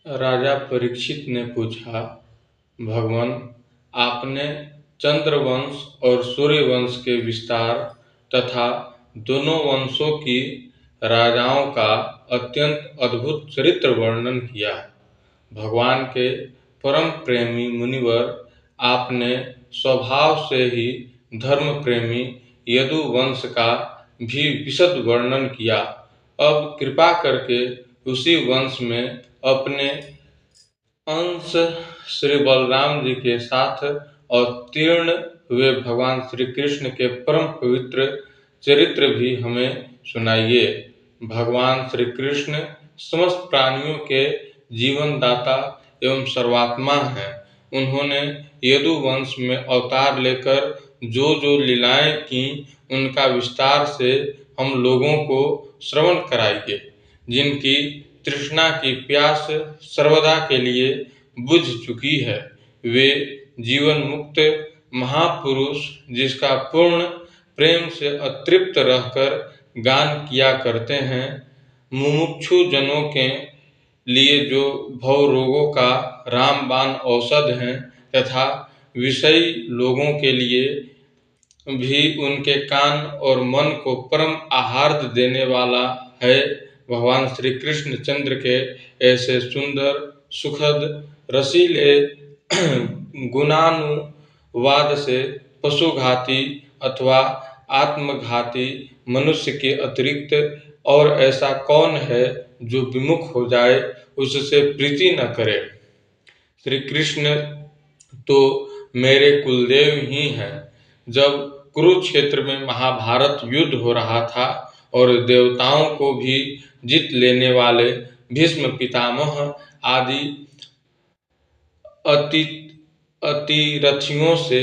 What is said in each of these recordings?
राजा परीक्षित ने पूछा, भगवान, आपने चंद्रवंश और सूर्यवंश के विस्तार तथा दोनों वंशों की राजाओं का अत्यंत अद्भुत चरित्र वर्णन किया। भगवान के परम प्रेमी मुनिवर, आपने स्वभाव से ही धर्म प्रेमी यदुवंश का भी विशद वर्णन किया। अब कृपा करके उसी वंश में अपने अंश श्री बलराम जी के साथ अवतीर्ण हुए भगवान श्री कृष्ण के परम पवित्र चरित्र भी हमें सुनाइए। भगवान श्री कृष्ण समस्त प्राणियों के जीवन दाता एवं सर्वात्मा हैं। उन्होंने यदुवंश में अवतार लेकर जो जो लीलाएं की, उनका विस्तार से हम लोगों को श्रवण कराइए। जिनकी तृष्णा की प्यास सर्वदा के लिए बुझ चुकी है, वे जीवन मुक्त महापुरुष, जिसका पूर्ण प्रेम से अतृप्त रहकर गान किया करते हैं, मुमुक्षु जनों के लिए जो भव रोगों का रामबाण औषध हैं, तथा विषयी लोगों के लिए भी उनके कान और मन को परम आहार्द देने वाला है। भगवान श्री कृष्ण चंद्र के ऐसे सुंदर, सुखद, रसीले गुणानुवाद से पशुघाती अथवा आत्मघाती मनुष्य के अतिरिक्त और ऐसा कौन है जो विमुख हो जाए, उससे प्रीति न करे। श्री कृष्ण तो मेरे कुलदेव ही हैं। जब कुरुक्षेत्र में महाभारत युद्ध हो रहा था और देवताओं को भी जीत लेने वाले भीष्म पितामह आदि अति अतिरथियों से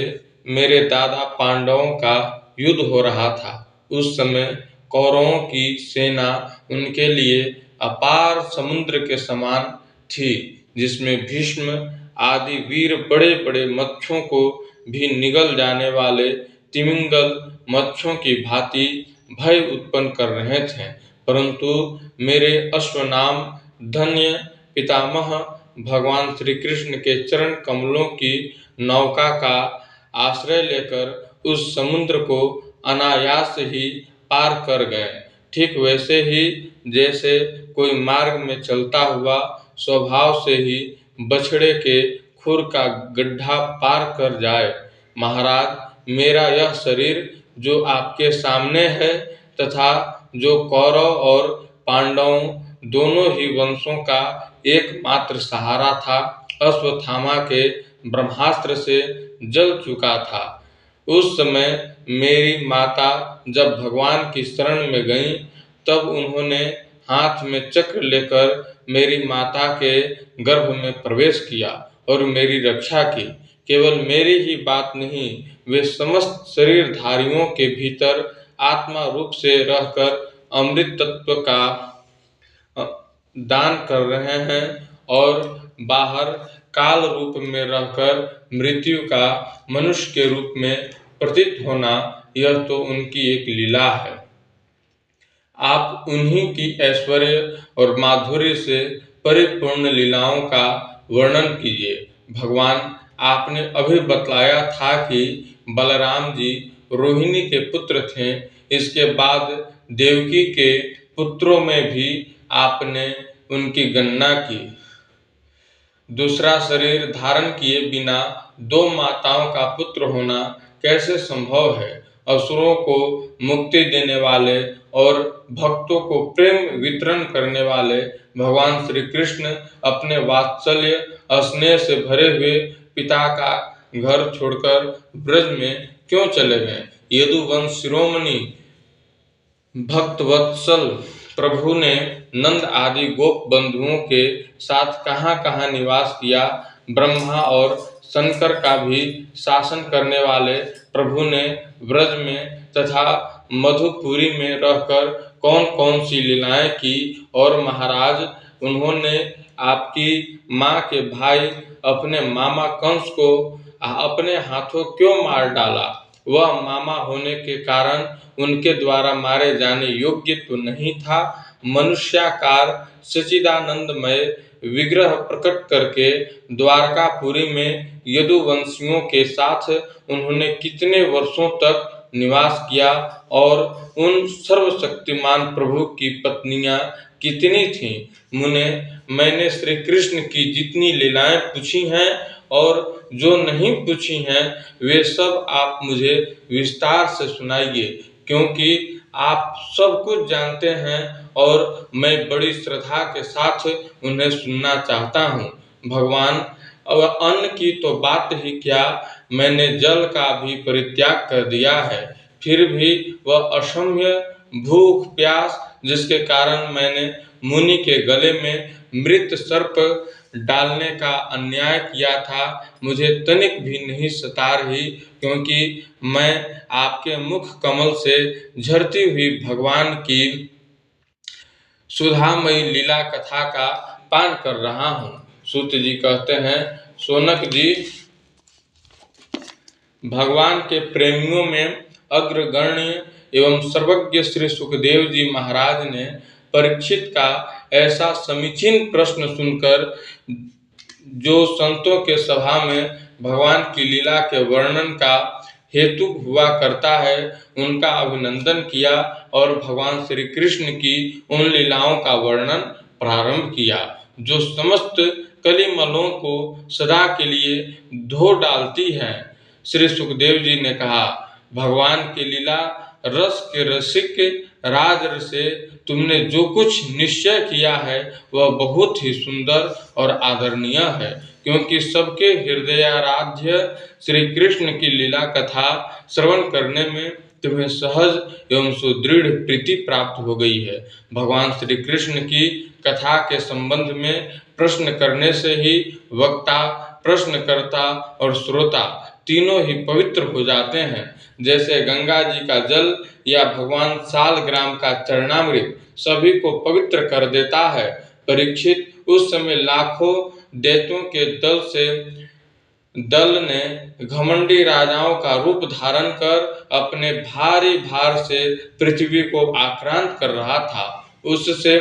मेरे दादा पांडवों का युद्ध हो रहा था, उस समय कौरवों की सेना उनके लिए अपार समुद्र के समान थी, जिसमें भीष्म आदि वीर बड़े बड़े मत्स्यों को भी निगल जाने वाले तिमिंगल मत्स्यों की भांति भय उत्पन्न कर रहे थे। परंतु मेरे अश्वनाम धन्य पितामह भगवान श्री कृष्ण के चरण कमलों की नौका का आश्रय लेकर उस समुद्र को अनायास ही पार कर गए। ठीक वैसे ही जैसे कोई मार्ग में चलता हुआ स्वभाव से ही बछड़े के खुर का गड्ढा पार कर जाए। महाराज, मेरा यह शरीर जो आपके सामने है तथा जो कौरव और पांडवों दोनों ही वंशों का एकमात्र सहारा था, अश्वत्थामा के ब्रह्मास्त्र से जल चुका था। उस समय मेरी माता जब भगवान की शरण में गईं, तब उन्होंने हाथ में चक्र लेकर मेरी माता के गर्भ में प्रवेश किया और मेरी रक्षा की। केवल मेरी ही बात नहीं, वे समस्त शरीरधारियों के भीतर आत्मा रूप से रहकर अमृत तत्व का दान कर रहे हैं और बाहर काल रूप में रहकर मृत्यु का मनुष्य के रूप में प्रतीत होना, यह तो उनकी एक लीला है। आप उन्हीं की ऐश्वर्य और माधुर्य से परिपूर्ण लीलाओं का वर्णन कीजिए। भगवान, आपने अभी बतलाया था कि बलराम जी रोहिणी के पुत्र थे। इसके बाद देवकी के पुत्रों में भी आपने उनकी गणना की। दूसरा शरीर धारण किए बिना दो माताओं का पुत्र होना कैसे संभव है? असुरों को मुक्ति देने वाले और भक्तों को प्रेम वितरण करने वाले भगवान श्री कृष्ण अपने वात्सल्य स्नेह से भरे हुए पिता का घर छोड़कर ब्रज में क्यों चले गए? यदुवंश शिरोमणि भक्तवत्सल प्रभु ने नंद आदि गोप बंधुओं के साथ कहाँ कहाँ निवास किया? ब्रह्मा और शंकर का भी शासन करने वाले प्रभु ने ब्रज में तथा मधुपुरी में रहकर कौन कौन सी लीलाएं की? और महाराज, उन्होंने आपकी माँ के भाई अपने मामा कंस को अपने हाथों क्यों मार डाला? वह मामा होने के कारण उनके द्वारा मारे जाने योग्य तो नहीं था। मनुष्याकार सच्चिदानंदमय विग्रह प्रकट करके द्वारकापुरी में यदुवंशियों के साथ उन्होंने कितने वर्षों तक निवास किया और उन सर्वशक्तिमान प्रभु की पत्नियां कितनी थीं। मुने, मैंने श्री कृष्ण की जितनी लीलाएं पूछी हैं और जो नहीं पूछी हैं वे सब आप मुझे विस्तार से सुनाइए, क्योंकि आप सब कुछ जानते हैं और मैं बड़ी श्रद्धा के साथ उन्हें सुनना चाहता हूँ। भगवान, अब अन्न की तो बात ही क्या, मैंने जल का भी परित्याग कर दिया है, फिर भी वह असह्य भूख प्यास जिसके कारण मैंने मुनि के गले में मृत सर्प डालने का अन्याय किया था, मुझे तनिक भी नहीं सता रही, क्योंकि मैं आपके मुख कमल से झरती हुई भगवान की सुधामयी लीला कथा का पान कर रहा हूँ। सूत जी कहते हैं, सोनक जी, भगवान के प्रेमियों में अग्रगण्य एवं सर्वज्ञ श्री सुखदेव जी महाराज ने परीक्षित का ऐसा समीचीन प्रश्न सुनकर, जो संतों के सभा में भगवान की लीला के वर्णन का हेतु हुआ करता है, उनका अभिनंदन किया और भगवान श्री कृष्ण की उन लीलाओं का वर्णन प्रारंभ किया, जो समस्त कलिमलों को सदा के लिए धो डालती हैं। श्री सुखदेव जी ने कहा, भगवान की लीला रस के रसिक राजर से तुमने जो कुछ निश्चय किया है वह बहुत ही सुंदर और आदरणीय है, क्योंकि सबके हृदयाराध्य श्री कृष्ण की लीला कथा श्रवण करने में तुम्हें सहज एवं सुदृढ़ प्रीति प्राप्त हो गई है। भगवान श्री कृष्ण की कथा के संबंध में प्रश्न करने से ही वक्ता, प्रश्नकर्ता और श्रोता तीनों ही पवित्र हो जाते हैं। जैसे गंगा जी का जल या भगवान शालग्राम का चरणामृत सभी को पवित्र कर देता है। परीक्षित, उस समय लाखों दैत्यों के दल ने घमंडी राजाओं का रूप धारण कर अपने भारी भार से पृथ्वी को आक्रांत कर रहा था। उससे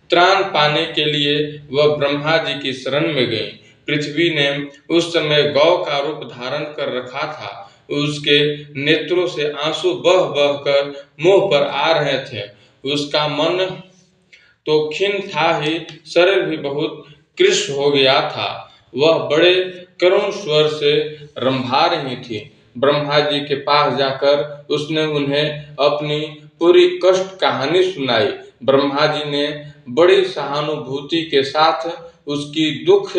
त्राण पाने के लिए वह ब्रह्मा जी की शरण में गई। पृथ्वी ने उस समय गौ का रूप धारण कर रखा था। उसके नेत्रों से आंसू बह बह कर मुंह पर आ रहे थे। उसका मन तो खिन्न था ही, शरीर भी बहुत कृश हो गया था। वह बड़े करुण स्वर से रंभा रही थी। ब्रह्मा जी के पास जाकर उसने उन्हें अपनी पूरी कष्ट कहानी सुनाई। ब्रह्मा जी ने बड़ी सहानुभूति के साथ उसकी दुख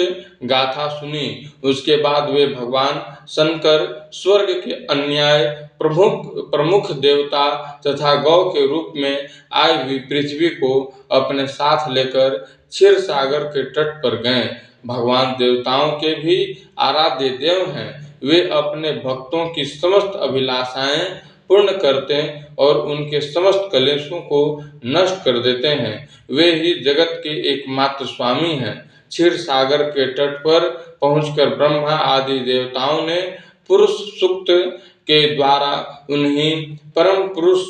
गाथा सुनी। उसके बाद वे भगवान शंकर स्वर्ग के अन्याय प्रमुख देवता तथा गौ के रूप में आई हुई पृथ्वी को अपने साथ लेकर क्षीर सागर के तट पर गए। भगवान देवताओं के भी आराध्य देव हैं। वे अपने भक्तों की समस्त अभिलाषाएं पूर्ण करते और उनके समस्त कलेशों को नष्ट कर देते हैं। वे ही जगत के एकमात्र स्वामी हैं। क्षीर सागर के तट पर पहुंचकर ब्रह्मा आदि देवताओं ने पुरुष सूक्त के द्वारा उन्हीं परम पुरुष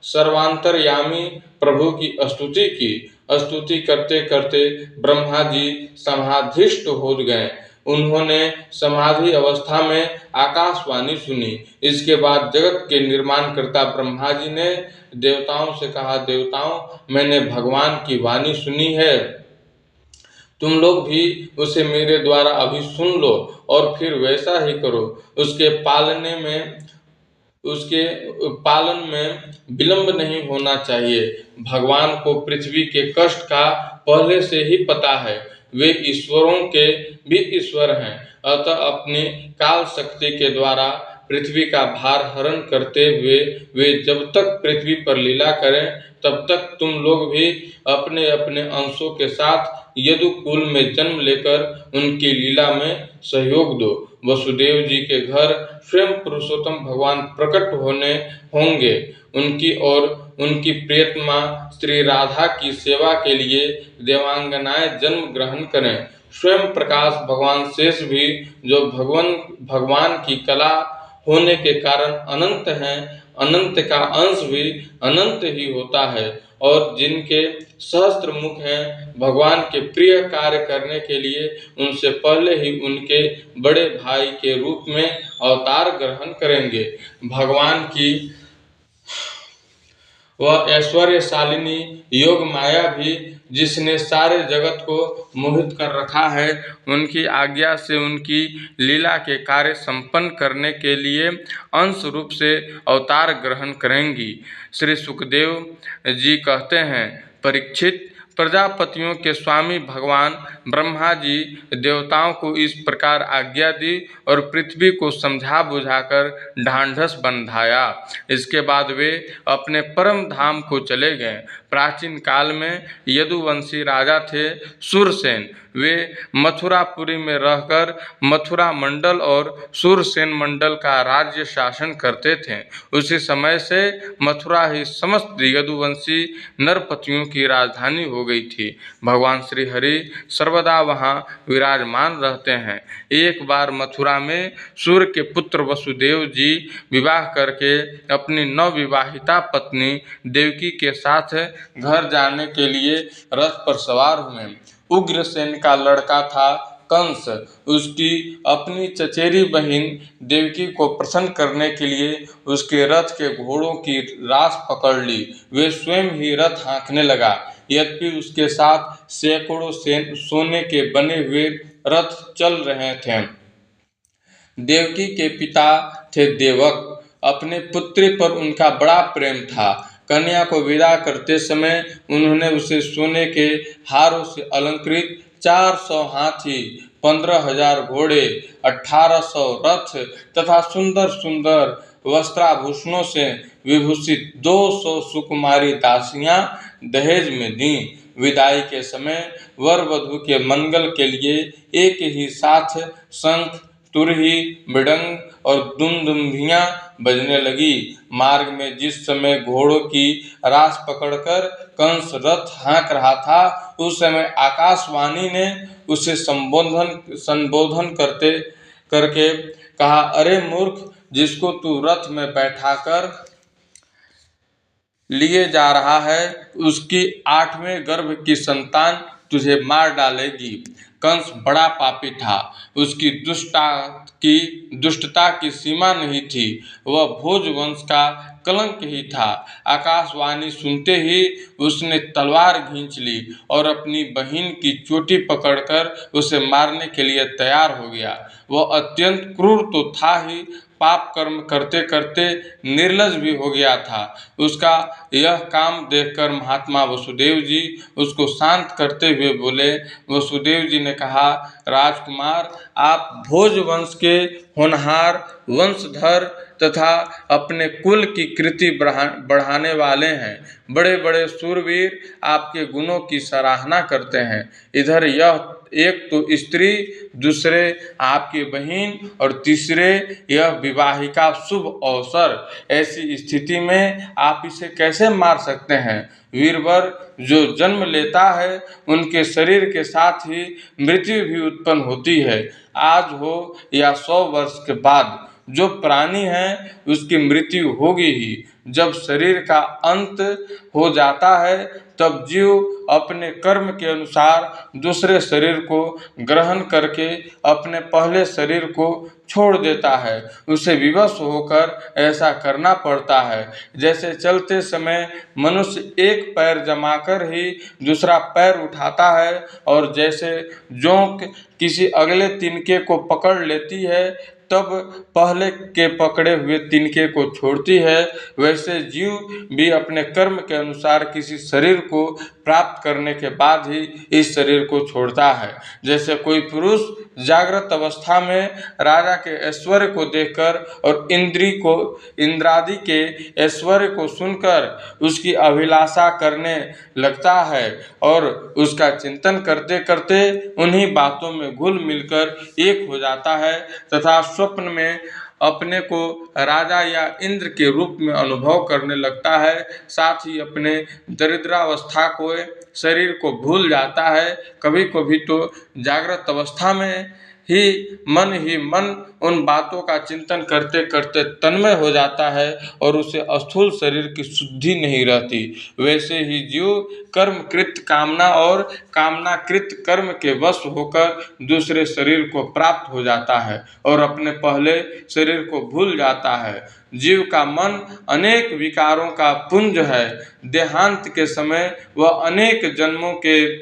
सर्वांतर्यामी प्रभु की स्तुति की। स्तुति करते करते ब्रह्मा जी समाधिष्ट हो गए। उन्होंने समाधि अवस्था में आकाशवाणी सुनी। इसके बाद जगत के निर्माणकर्ता ब्रह्मा जी ने देवताओं से कहा, देवताओं, मैंने भगवान की वाणी सुनी है, तुम लोग भी उसे मेरे द्वारा अभी सुन लो और फिर वैसा ही करो। उसके पालन में विलंब नहीं होना चाहिए। भगवान को पृथ्वी के कष्ट का पहले से ही पता है। वे ईश्वरों के भी ईश्वर हैं, अतः अपनी काल शक्ति के द्वारा पृथ्वी का भार हरण करते हुए वे जब तक पृथ्वी पर लीला करें तब तक तुम लोग भी अपने अपने अंशों के साथ यदुकुल में जन्म लेकर उनकी लीला में सहयोग दो। वसुदेव जी के घर स्वयं पुरुषोत्तम भगवान प्रकट होने होंगे। उनकी और उनकी प्रियतमा श्री राधा की सेवा के लिए देवांगनाएं जन्म ग्रहण करें। स्वयं प्रकाश भगवान शेष भी, जो भगवान की कला होने के कारण अनंत हैं, अनंत का अंश भी अनंत ही होता है, और जिनके सहस्त्र मुख हैं, भगवान के प्रिय कार्य करने के लिए उनसे पहले ही उनके बड़े भाई के रूप में अवतार ग्रहण करेंगे। भगवान की वह ऐश्वर्यशालिनी योग माया भी, जिसने सारे जगत को मोहित कर रखा है, उनकी आज्ञा से उनकी लीला के कार्य संपन्न करने के लिए अंश रूप से अवतार ग्रहण करेंगी। श्री सुखदेव जी कहते हैं, परीक्षित, प्रजापतियों के स्वामी भगवान ब्रह्मा जी देवताओं को इस प्रकार आज्ञा दी और पृथ्वी को समझा बुझाकर ढांढस बंधाया। इसके बाद वे अपने परम धाम को चले गए। प्राचीन काल में यदुवंशी राजा थे सूरसेन। वे मथुरापुरी में रहकर मथुरा मंडल और सूरसेन मंडल का राज्य शासन करते थे। उसी समय से मथुरा ही समस्त यदुवंशी नरपतियों की राजधानी हो गई थी। भगवान श्री हरि सर्वदा वहाँ विराजमान रहते हैं। एक बार मथुरा में सूर्य के पुत्र वसुदेव जी विवाह करके अपनी नवविवाहिता पत्नी देवकी के साथ घर जाने के लिए रथ पर सवार हुए। उग्रसेन का लड़का था कंस। उसकी अपनी चचेरी बहन देवकी को प्रसन्न करने के लिए उसके रथ के घोड़ों की रास पकड़ ली। वे स्वयं ही रथ हाँकने लगा। यद्यपि उसके साथ सैकड़ों सोने के बने हुए रथ चल रहे थे। देवकी के पिता थे देवक। अपने पुत्री पर उनका बड़ा प्रेम था। कन्या को विदा करते समय उन्होंने उसे सोने के हारों से अलंकृत 400 हाथी, 15,000 घोड़े, 1800 रथ तथा सुंदर सुंदर वस्त्राभूषणों से विभूषित 200 सुकुमारी दासियां दहेज में दी। विदाई के समय वर वधु के मंगल के लिए एक ही साथ शंख, तुरही, मृदंग और दुमदुम्भियां बजने लगी। मार्ग में जिस समय घोड़ों की रास पकड़कर कंस रथ हाँक रहा था, उस समय आकाशवाणी ने उसे संबोधन करके कहा, अरे मूर्ख, जिसको तू रथ में बैठाकर लिए जा रहा है, उसकी 8वें गर्भ की संतान तुझे मार डालेगी। कंस बड़ा पापी था। उसकी दुष्टता की सीमा नहीं थी। वह भोज वंश का कलंक ही था। आकाशवाणी सुनते ही उसने तलवार खींच ली और अपनी बहन की चोटी पकड़कर उसे मारने के लिए तैयार हो गया। वह अत्यंत क्रूर तो था ही, पाप कर्म करते करते निर्लज भी हो गया था। उसका यह काम देखकर महात्मा वसुदेव जी उसको शांत करते हुए बोले। वसुदेव जी ने कहा, राजकुमार, आप भोज वंश के होनहार वंशधर तथा अपने कुल की कृति बढ़ाने वाले हैं। बड़े बड़े शूरवीर आपके गुणों की सराहना करते हैं। इधर यह एक तो स्त्री, दूसरे आपकी बहन और तीसरे यह विवाहिका शुभ अवसर। ऐसी स्थिति में आप इसे कैसे मार सकते हैं? वीरवर जो जन्म लेता है, उनके शरीर के साथ ही मृत्यु भी उत्पन्न होती है। आज हो या 100 वर्ष के बाद जो प्राणी है उसकी मृत्यु होगी ही। जब शरीर का अंत हो जाता है तब जीव अपने कर्म के अनुसार दूसरे शरीर को ग्रहण करके अपने पहले शरीर को छोड़ देता है। उसे विवश होकर ऐसा करना पड़ता है। जैसे चलते समय मनुष्य एक पैर जमाकर ही दूसरा पैर उठाता है, और जैसे जोंक किसी अगले तिनके को पकड़ लेती है तब पहले के पकड़े हुए तिनके को छोड़ती है, वैसे जीव भी अपने कर्म के अनुसार किसी शरीर को प्राप्त करने के बाद ही इस शरीर को छोड़ता है। जैसे कोई पुरुष जागृत अवस्था में राजा के ऐश्वर्य को देखकर और इंद्रादि के ऐश्वर्य को सुनकर उसकी अभिलाषा करने लगता है और उसका चिंतन करते करते उन्हीं बातों में घुल मिलकर एक हो जाता है तथा स्वप्न में अपने को राजा या इंद्र के रूप में अनुभव करने लगता है। साथ ही अपने दरिद्रावस्था को, शरीर को भूल जाता है। कभी कभी तो जागृत अवस्था में ही मन उन बातों का चिंतन करते करते तन्मय हो जाता है और उसे स्थूल शरीर की शुद्धि नहीं रहती। वैसे ही जीव कर्मकृत कामना और कामनाकृत कर्म के वश होकर दूसरे शरीर को प्राप्त हो जाता है और अपने पहले शरीर को भूल जाता है। जीव का मन अनेक विकारों का पुंज है। देहांत के समय वह अनेक जन्मों के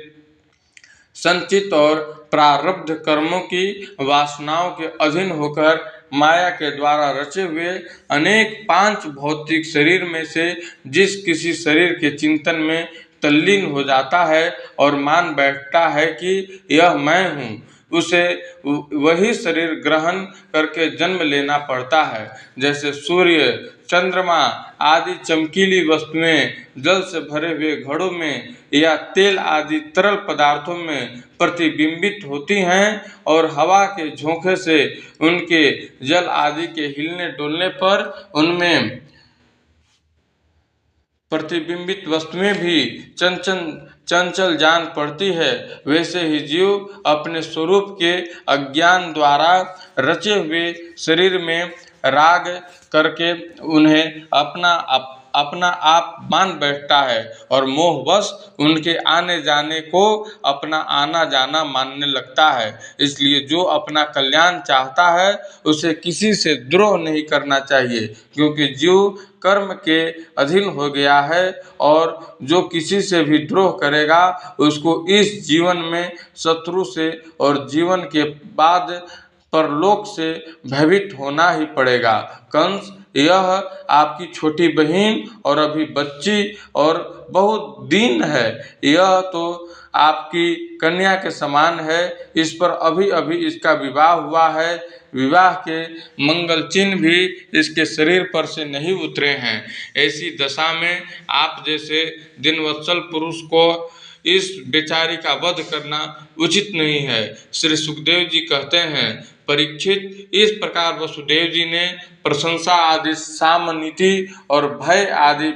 संचित और प्रारब्ध कर्मों की वासनाओं के अधीन होकर माया के द्वारा रचे हुए अनेक पांच भौतिक शरीर में से जिस किसी शरीर के चिंतन में तल्लीन हो जाता है और मान बैठता है कि यह मैं हूँ, उसे वही शरीर ग्रहण करके जन्म लेना पड़ता है। जैसे सूर्य, चंद्रमा आदि चमकीली वस्तुएं जल से भरे हुए घड़ों में या तेल आदि तरल पदार्थों में प्रतिबिंबित होती हैं और हवा के झोंके से उनके जल आदि के हिलने डुलने पर उनमें प्रतिबिंबित वस्तुएं भी चंचल चंचल जान पड़ती है, वैसे ही जीव अपने स्वरूप के अज्ञान द्वारा रचे हुए शरीर में राग करके उन्हें अपना आप मान बैठता है और मोहवश उनके आने जाने को अपना आना जाना मानने लगता है। इसलिए जो अपना कल्याण चाहता है उसे किसी से द्रोह नहीं करना चाहिए, क्योंकि जीव कर्म के अधीन हो गया है और जो किसी से भी द्रोह करेगा उसको इस जीवन में शत्रु से और जीवन के बाद परलोक से भयभीत होना ही पड़ेगा। कंस, यह आपकी छोटी बहन और अभी बच्ची और बहुत दीन है। यह तो आपकी कन्या के समान है। इस पर अभी अभी इसका विवाह हुआ है। विवाह के मंगल चिन्ह भी इसके शरीर पर से नहीं उतरे हैं। ऐसी दशा में आप जैसे दिनवत्सल पुरुष को इस बेचारी का वध करना उचित नहीं है। श्री सुखदेव जी कहते हैं, परीक्षित, इस प्रकार वसुदेव जी ने प्रशंसा आदि सामनीति और भय आदि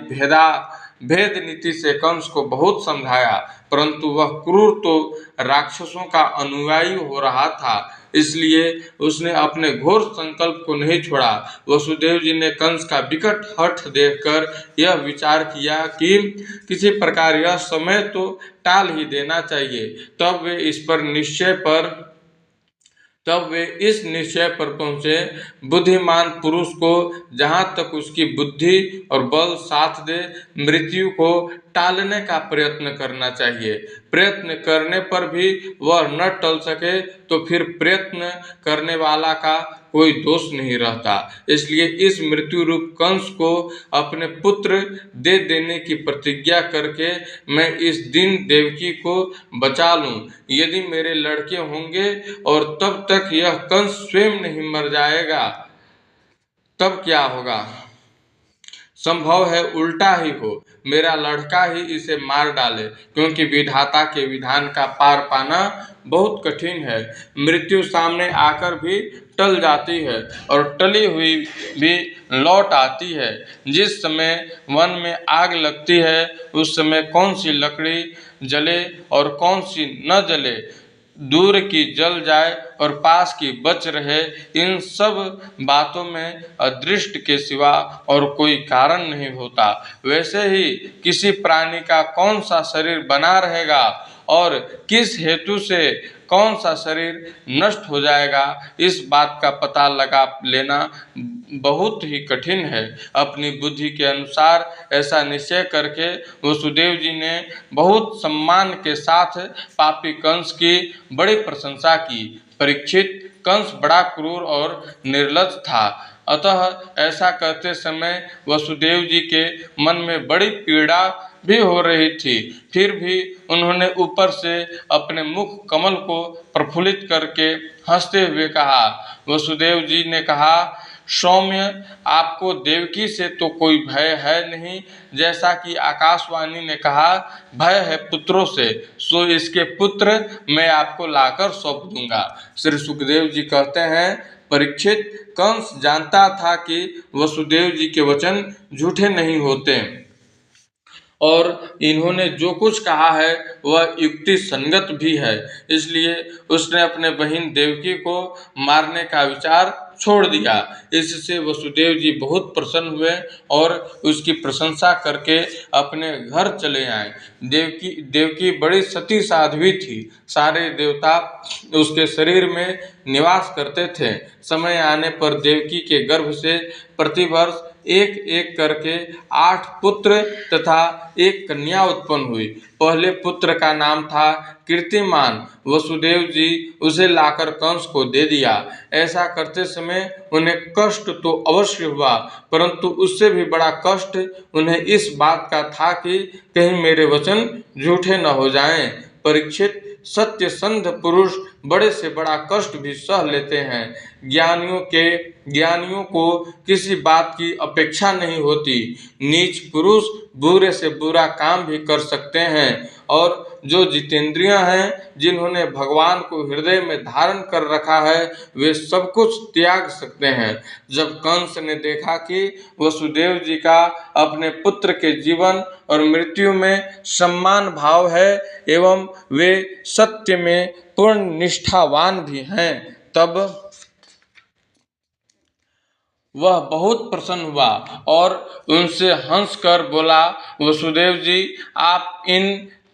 भेद नीति से कंस को बहुत समझाया, परंतु वह क्रूर तो राक्षसों का अनुयायी हो रहा था, इसलिए उसने अपने घोर संकल्प को नहीं छोड़ा। वसुदेव जी ने कंस का विकट हठ देखकर यह विचार किया कि किसी प्रकार यह समय तो टाल ही देना चाहिए। तब वे इस निश्चय पर पहुंचे, बुद्धिमान पुरुष को जहां तक उसकी बुद्धि और बल साथ दे मृत्यु को टालने का प्रयत्न करना चाहिए। प्रयत्न करने पर भी वह न टल सके तो फिर प्रयत्न करने वाला का कोई दोष नहीं रहता। इसलिए इस मृत्यु रूप कंस को अपने पुत्र दे देने की प्रतिज्ञा करके मैं इस दिन देवकी को बचा लूं। यदि मेरे लड़के होंगे और तब तक यह कंस स्वयं नहीं मर जाएगा तब क्या होगा? संभव है उल्टा ही हो, मेरा लड़का ही इसे मार डाले, क्योंकि विधाता के विधान का पार पाना बहुत कठिन है। मृत्यु सामने आकर भी टल जाती है और टली हुई भी लौट आती है। जिस समय वन में आग लगती है उस समय कौन सी लकड़ी जले और कौन सी न जले, दूर की जल जाए और पास की बच रहे, इन सब बातों में अदृष्ट के सिवा और कोई कारण नहीं होता। वैसे ही किसी प्राणी का कौन सा शरीर बना रहेगा और किस हेतु से कौन सा शरीर नष्ट हो जाएगा, इस बात का पता लगा लेना बहुत ही कठिन है। अपनी बुद्धि के अनुसार ऐसा निश्चय करके वसुदेव जी ने बहुत सम्मान के साथ पापी कंस की बड़ी प्रशंसा की। परीक्षित, कंस बड़ा क्रूर और निर्लज्ज था, अतः ऐसा करते समय वसुदेव जी के मन में बड़ी पीड़ा भी हो रही थी। फिर भी उन्होंने ऊपर से अपने मुख कमल को प्रफुल्लित करके हंसते हुए कहा। वसुदेव जी ने कहा, सौम्य, आपको देवकी से तो कोई भय है नहीं, जैसा कि आकाशवाणी ने कहा भय है पुत्रों से, सो इसके पुत्र मैं आपको लाकर सौंप दूंगा। श्री सुखदेव जी कहते हैं, परीक्षित, कंस जानता था कि वसुदेव जी के वचन झूठे नहीं होते और इन्होंने जो कुछ कहा है वह युक्ति संगत भी है, इसलिए उसने अपने बहन देवकी को मारने का विचार छोड़ दिया। इससे वसुदेव जी बहुत प्रसन्न हुए और उसकी प्रशंसा करके अपने घर चले आए। देवकी देवकी बड़ी सती साध्वी थी। सारे देवता उसके शरीर में निवास करते थे। समय आने पर देवकी के गर्भ से प्रतिवर्ष एक एक करके 8 पुत्र तथा एक कन्या उत्पन्न हुई। पहले पुत्र का नाम था कीर्तिमान। वसुदेव जी उसे लाकर कंस को दे दिया। ऐसा करते समय उन्हें कष्ट तो अवश्य हुआ, परंतु उससे भी बड़ा कष्ट उन्हें इस बात का था कि कहीं मेरे वचन झूठे न हो जाएं। परीक्षित, सत्यसंध पुरुष बड़े से बड़ा कष्ट भी सह लेते हैं। ज्ञानियों को किसी बात की अपेक्षा नहीं होती। नीच पुरुष बुरे से बुरा काम भी कर सकते हैं, और जो जितेंद्रिय हैं, जिन्होंने भगवान को हृदय में धारण कर रखा है, वे सब कुछ त्याग सकते हैं। जब कंस ने देखा कि वसुदेव जी का अपने पुत्र के जीवन और मृत्यु में सम्मान भाव है एवं वे सत्य में पूर्ण निष्ठावान भी हैं, तब वह बहुत प्रसन्न हुआ और उनसे हंसकर बोला, वसुदेव जी,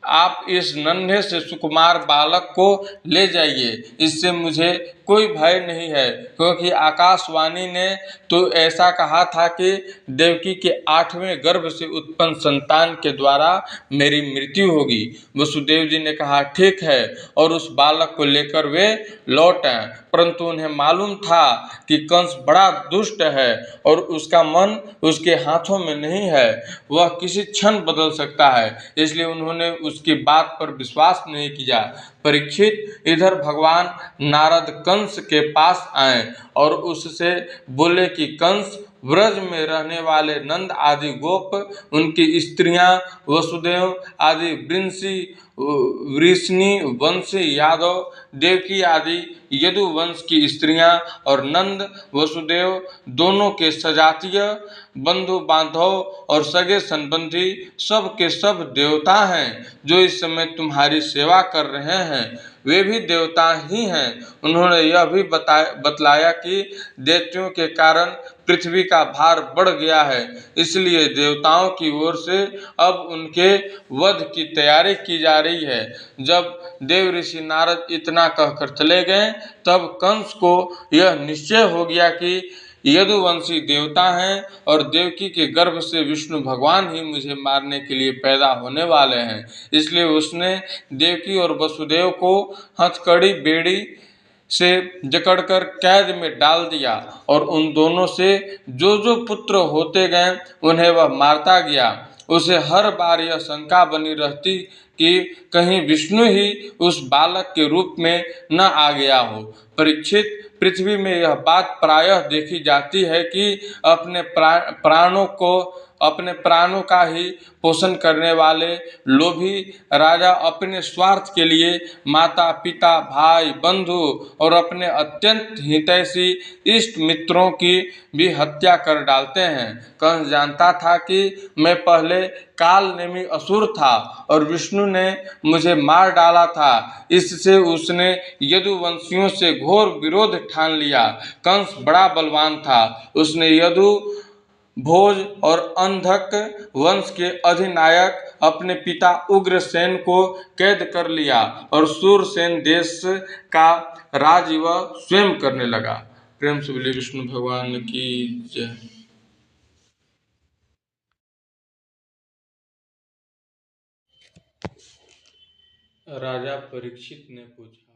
आप इस नन्हे से सुकुमार बालक को ले जाइए। इससे मुझे कोई भय नहीं है, क्योंकि आकाशवाणी ने तो ऐसा कहा था कि देवकी के 8वें गर्भ से उत्पन्न संतान के द्वारा मेरी मृत्यु होगी। वसुदेव जी ने कहा, ठीक है, और उस बालक को लेकर वे लौट आए। परंतु उन्हें मालूम था कि कंस बड़ा दुष्ट है और उसका मन उसके हाथों में नहीं है, वह किसी क्षण बदल सकता है, इसलिए उन्होंने उसकी बात पर विश्वास नहीं किया। परीक्षित, इधर भगवान नारद कंस के पास आए और उससे बोले कि कंस, व्रज में रहने वाले नंद आदि गोप, उनकी स्त्रियां, वसुदेव आदि वृष्णि वंशी यादव, देवकी आदि यदु वंश की स्त्रियां और नंद वसुदेव दोनों के सजातीय बंधु बांधव और सगे संबंधी सब के सब देवता हैं, जो इस समय तुम्हारी सेवा कर रहे हैं, वे भी देवता ही हैं। उन्होंने यह भी बतलाया कि दैत्यों के कारण पृथ्वी का भार बढ़ गया है, इसलिए देवताओं की ओर से अब उनके वध की तैयारी की जा रही है। जब देव ऋषि नारद इतना कहकर चले गए, तब कंस को यह निश्चय हो गया कि यदुवंशी देवता हैं और देवकी के गर्भ से विष्णु भगवान ही मुझे मारने के लिए पैदा होने वाले हैं। इसलिए उसने देवकी और वसुदेव को हथकड़ी बेड़ी से जकड़कर कैद में डाल दिया और उन दोनों से जो जो पुत्र होते गए उन्हें वह मारता गया। उसे हर बार यह शंका बनी रहती कि कहीं विष्णु ही उस बालक के रूप में न आ गया हो। परीक्षित, पृथ्वी में यह बात प्रायः देखी जाती है कि अपने प्राणों का ही पोषण करने वाले लोभी राजा अपने स्वार्थ के लिए माता पिता, भाई बंधु और अपने अत्यंत हितैषी इष्ट मित्रों की भी हत्या कर डालते हैं। कंस जानता था कि मैं पहले काल नेमी असुर था और विष्णु ने मुझे मार डाला था, इससे उसने यदुवंशियों से घोर विरोध ठान लिया। कंस बड़ा बलवान था। उसने यदु, भोज और अंधक वंश के अधिनायक अपने पिता उग्रसेन को कैद कर लिया और सूरसेन देश का राज वह स्वयं करने लगा। प्रेम से बोलिए विष्णु भगवान की जय। राजा परीक्षित ने पूछा,